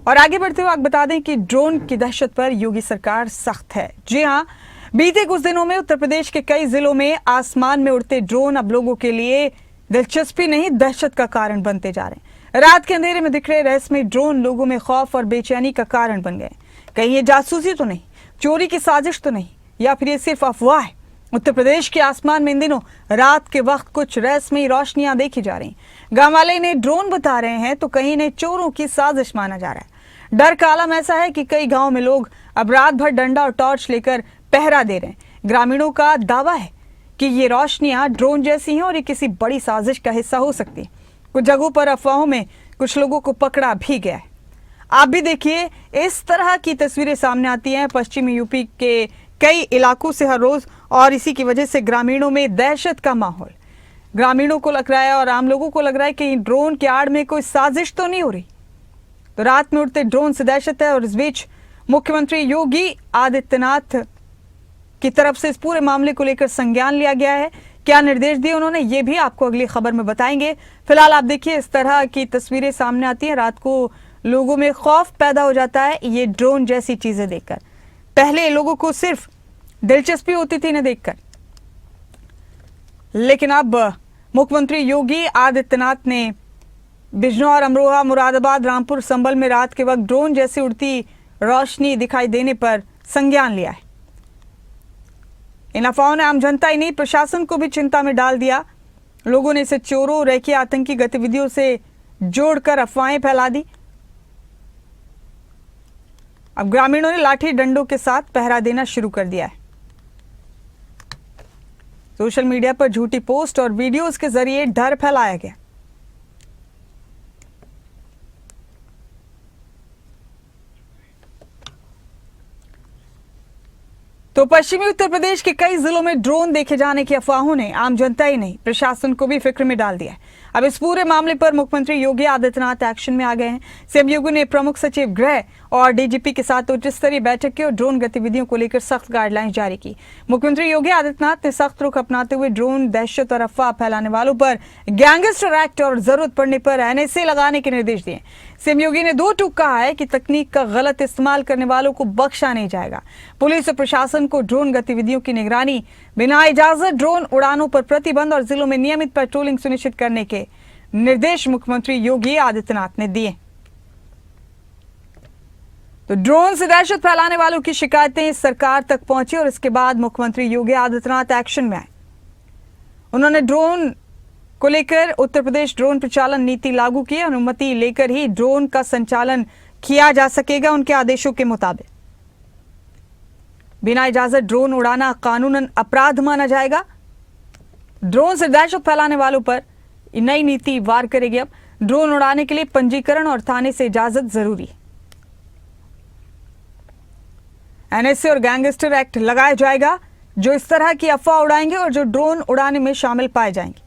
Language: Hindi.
और आगे बढ़ते हुए आपको बता दें कि ड्रोन की दहशत पर योगी सरकार सख्त है। जी हां, बीते कुछ दिनों में उत्तर प्रदेश के कई जिलों में आसमान में उड़ते ड्रोन अब लोगों के लिए दिलचस्पी नहीं, दहशत का कारण बनते जा रहे हैं। रात के अंधेरे में दिख रहे रहस्यमय ड्रोन लोगों में खौफ और बेचैनी का कारण बन गए। कहीं ये जासूसी तो नहीं, चोरी की साजिश तो नहीं, या फिर ये सिर्फ अफवाह है? उत्तर प्रदेश के आसमान में इन दिनों रात के वक्त कुछ रहस्यमयी रोशनियां देखी जा रही। गांव वाले इन्हें ड्रोन बता रहे हैं तो कहीं इन्हें चोरों की साजिश माना जा रहा है। डर का आलम ऐसा है कि कई गांव में लोग अब रात भर डंडा और टॉर्च लेकर पहरा दे रहे हैं। ग्रामीणों का दावा है कि ये रोशनियां ड्रोन जैसी हैं और ये किसी बड़ी साजिश का हिस्सा हो सकती है। कुछ जगहों पर अफवाहों में कुछ लोगों को पकड़ा भी गया है। आप भी देखिए, इस तरह की तस्वीरें सामने आती हैं पश्चिमी यूपी के कई इलाकों से हर रोज, और इसी की वजह से ग्रामीणों में दहशत का माहौल। ग्रामीणों को लग रहा है और आम लोगों को लग रहा है कि ड्रोन के आड़ में कोई साजिश तो नहीं हो रही। तो रात में उड़ते ड्रोन से दहशत है। और इस बीच मुख्यमंत्री योगी आदित्यनाथ की तरफ से इस पूरे मामले को लेकर संज्ञान लिया गया है। क्या निर्देश दिए उन्होंने, ये भी आपको अगली खबर में बताएंगे। फिलहाल आप देखिए, इस तरह की तस्वीरें सामने आती हैं। रात को लोगों में खौफ पैदा हो जाता है ये ड्रोन जैसी चीजें देखकर। पहले लोगों को सिर्फ दिलचस्पी होती थी इन्हें देखकर, लेकिन अब मुख्यमंत्री योगी आदित्यनाथ ने बिजनौर, अमरोहा, मुरादाबाद, रामपुर, संभल में रात के वक्त ड्रोन जैसी उड़ती रोशनी दिखाई देने पर संज्ञान लिया है। इन अफवाहों ने आम जनता ही नहीं, प्रशासन को भी चिंता में डाल दिया। लोगों ने इसे चोरों, रेखी आतंकी गतिविधियों से जोड़कर अफवाहें फैला दी। अब ग्रामीणों ने लाठी डंडों के साथ पहरा देना शुरू कर दिया है। सोशल मीडिया पर झूठी पोस्ट और वीडियोस के जरिए डर फैलाया गया। तो पश्चिमी उत्तर प्रदेश के कई जिलों में ड्रोन देखे जाने की अफवाहों ने आम जनता ही नहीं, प्रशासन को भी फिक्र में डाल दिया है। अब इस पूरे मामले पर मुख्यमंत्री योगी आदित्यनाथ एक्शन में आ गए हैं। सीएम योगी ने प्रमुख सचिव गृह और डीजीपी के साथ उच्च स्तरीय बैठक की और ड्रोन गतिविधियों को लेकर सख्त गाइडलाइंस जारी की। मुख्यमंत्री योगी आदित्यनाथ ने सख्त रुख अपनाते हुए ड्रोन, दहशत और अफवाह फैलाने वालों पर गैंगस्टर एक्ट और जरूरत पड़ने पर एनएसए लगाने के निर्देश दिए। सीएम योगी ने दो टूक कहा है कि तकनीक का गलत इस्तेमाल करने वालों को बख्शा नहीं जाएगा। पुलिस और प्रशासन को ड्रोन गतिविधियों की निगरानी, बिना इजाजत ड्रोन उड़ानों पर प्रतिबंध और जिलों में नियमित पेट्रोलिंग सुनिश्चित करने के निर्देश मुख्यमंत्री योगी आदित्यनाथ ने दिए। तो ड्रोन से दहशत फैलाने वालों की शिकायतें सरकार तक पहुंची और इसके बाद मुख्यमंत्री योगी आदित्यनाथ एक्शन में आए। उन्होंने ड्रोन को लेकर उत्तर प्रदेश ड्रोन प्रचालन नीति लागू की। अनुमति लेकर ही ड्रोन का संचालन किया जा सकेगा उनके आदेशों के मुताबिक। बिना इजाजत ड्रोन उड़ाना कानूनन अपराध माना जाएगा। ड्रोन से दहशत फैलाने वालों पर नई नीति वार करेगी। अब ड्रोन उड़ाने के लिए पंजीकरण और थाने से इजाजत जरूरी है। एनएसए और गैंगस्टर एक्ट लगाया जाएगा जो इस तरह की अफवाह उड़ाएंगे और जो ड्रोन उड़ाने में शामिल पाए जाएंगे।